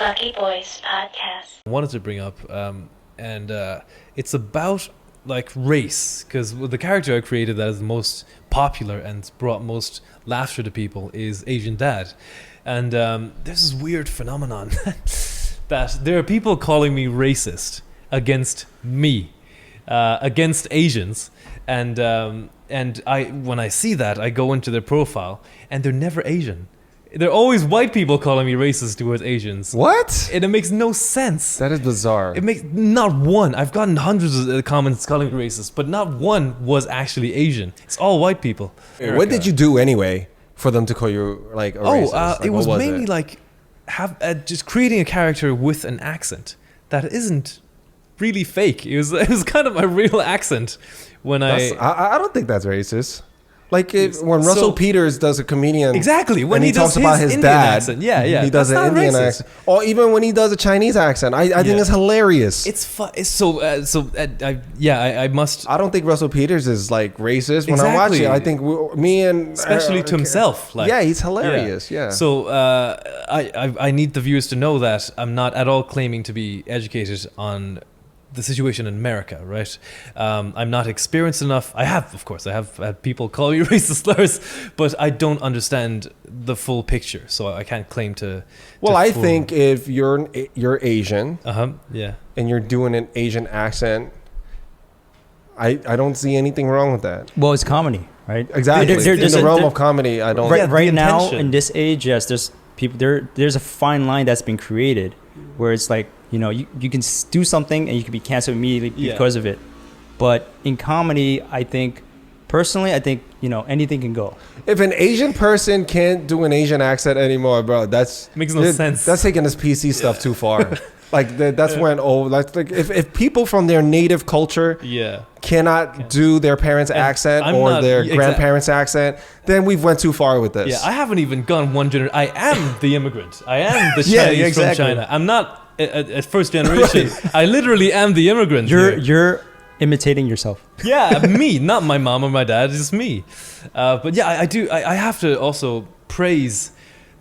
Lucky Boys Podcast. I wanted to bring up, and it's about like race, because the character I created that is the most popular and brought most laughter to people is Asian Dad, and there's this weird phenomenon that there are people calling me racist against me, against Asians, and I when I see that I go into their profile and they're never Asian. They're always white people calling me racist towards Asians. What? And it makes no sense. That is bizarre. It makes not one. I've gotten hundreds of comments calling me racist, but not one was actually Asian. It's all white people. What did you do anyway for them to call you like a racist? Like, it was what mainly like just creating a character with an accent that isn't really fake. It was kind of my real accent when I don't think that's racist. Like when Russell Peters does a comedian, exactly when and he talks about his Indian dad, accent. Yeah, he does an Indian racist. accent, or even when he does a Chinese accent. I think it's hilarious. It's fun. It's I must. I don't think Russell Peters is like racist when I watch it. I think me and especially to himself. Like, yeah, he's hilarious. Yeah. So I need the viewers to know that I'm not at all claiming to be educated on the situation in America, right? I'm not experienced enough. I have had people call me racist slurs, but I don't understand the full picture, so I can't claim to. Well, I think if you're Asian, yeah, and you're doing an Asian accent, I don't see anything wrong with that. Well, it's comedy, right? Exactly. In the realm of comedy, I don't. Right now, in this age, yes, there's people. There's a fine line that's been created, where it's like, you know, you can do something and you can be canceled immediately because of it. But in comedy, I think, you know, anything can go. If an Asian person can't do an Asian accent anymore, bro, makes no sense. That's taking this PC stuff too far. Like that's when like if people from their native culture cannot do their parents' accent or their grandparents' accent, then we've went too far with this. Yeah, I haven't even gone one generation. I am the immigrant. I am the Chinese from China. I'm not a first generation. I literally am the immigrant. You're imitating yourself. Yeah, me, not my mom or my dad. It's just me. But yeah, I do. I have to also praise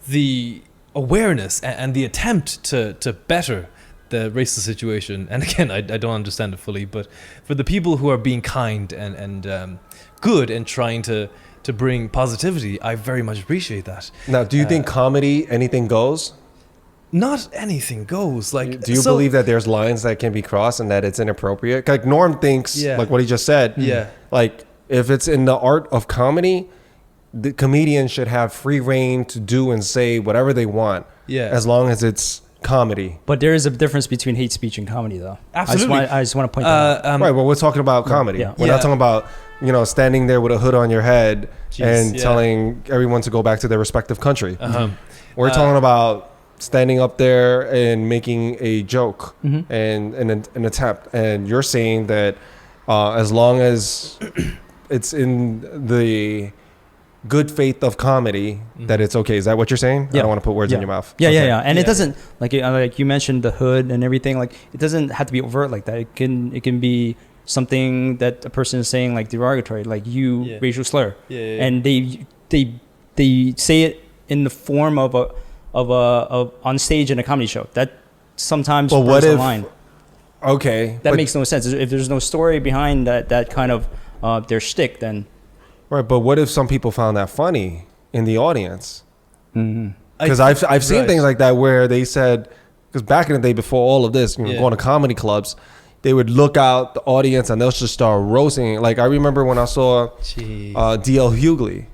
the awareness and the attempt to better the racist situation. And again, I don't understand it fully, but for the people who are being kind and good and trying to bring positivity, I very much appreciate that. Now, do you think comedy, anything goes? Not anything goes. Like, do you believe that there's lines that can be crossed and that it's inappropriate? Like Norm thinks, like what he just said. Yeah. Like if it's in the art of comedy, the comedian should have free reign to do and say whatever they want. Yeah. As long as it's comedy. But there is a difference between hate speech and comedy, though. Absolutely. I just want to point that out. Right. Well, we're talking about comedy. Yeah. We're not talking about, you know, standing there with a hood on your head and telling everyone to go back to their respective country. We're talking about standing up there and making a joke and an attempt, and you're saying that as long as it's in the good faith of comedy, that it's okay. Is that what you're saying? I don't want to put words in your mouth. Yeah. And it doesn't, like you mentioned the hood and everything, like it doesn't have to be overt like that. It can be something that a person is saying like derogatory, like racial slur, and they say it in the form of on stage in a comedy show. That sometimes what if, line. Okay. That makes no sense. If there's no story behind that kind of their shtick, then. Right, but what if some people found that funny in the audience? Because I've seen things like that where they said, because back in the day before all of this, going to comedy clubs, they would look out the audience and they'll just start roasting. Like I remember when I saw D.L. Hughley.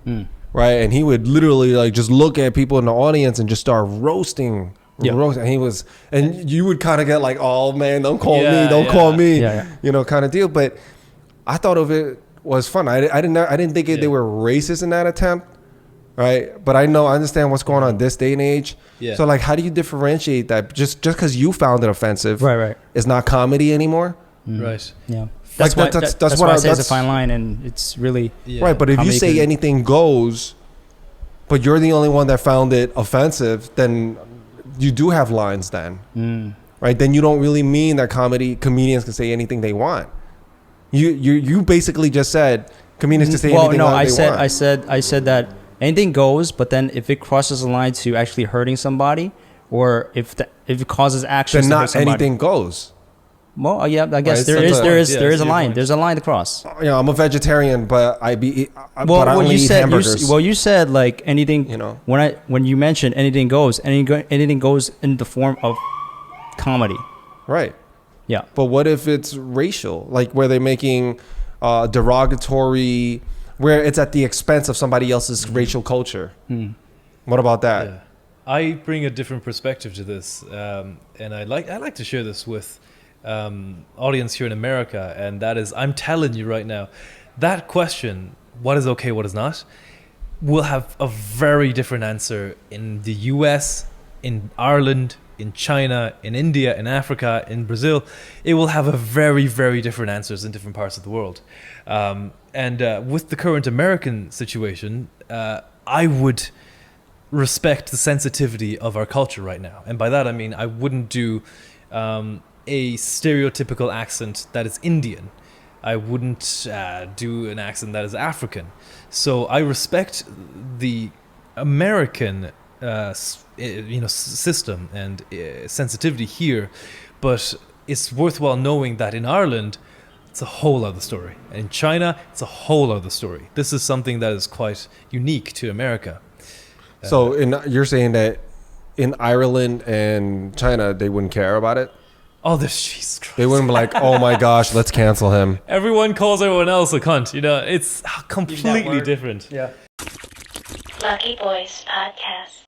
Right, and he would literally like just look at people in the audience and just start roasting. And he was, and you would kind of get like, "Oh man, don't call me," you know, kind of deal. But I thought of it was fun. I didn't think they were racist in that attempt, right? But I understand what's going on this day and age. So like, how do you differentiate that? Just because you found it offensive, right, is not comedy anymore, right? Yeah. That's why I say it's a fine line, and it's really right. But if you say anything goes, but you're the only one that found it offensive, then you do have lines. Then, right? Then you don't really mean that comedians can say anything they want. You basically just said comedians can say anything they want. I said that anything goes, but then if it crosses the line to actually hurting somebody or if it causes actions, then to hurt not somebody. anything goes. Well, yeah, I guess Right, there so is yeah, a your line. point. There's a line to cross. You know, I'm a vegetarian, but I Well, only you eat said hamburgers. you said like anything. You know. When you mentioned anything goes, anything goes in the form of comedy. Right. Yeah. But what if it's racial? Like where they're making derogatory, where it's at the expense of somebody else's racial culture. What about that? Yeah. I bring a different perspective to this, and I like to share this with audience here in America, and that is, I'm telling you right now, that question, what is okay, what is not, will have a very different answer in the US, in Ireland, in China, in India, in Africa, in Brazil. It will have a very, very different answers in different parts of the world. And with the current American situation, I would respect the sensitivity of our culture right now. And by that, I mean, I wouldn't do a stereotypical accent that is Indian. I wouldn't do an accent that is African. So I respect the American system and sensitivity here, but it's worthwhile knowing that in Ireland, it's a whole other story. And in China, it's a whole other story. This is something that is quite unique to America. So you're saying that in Ireland and China, they wouldn't care about it? Oh, this Jesus Christ. They wouldn't be like, oh my gosh, let's cancel him. Everyone calls everyone else a cunt. You know, it's completely different. Yeah. Lucky Boys Podcast.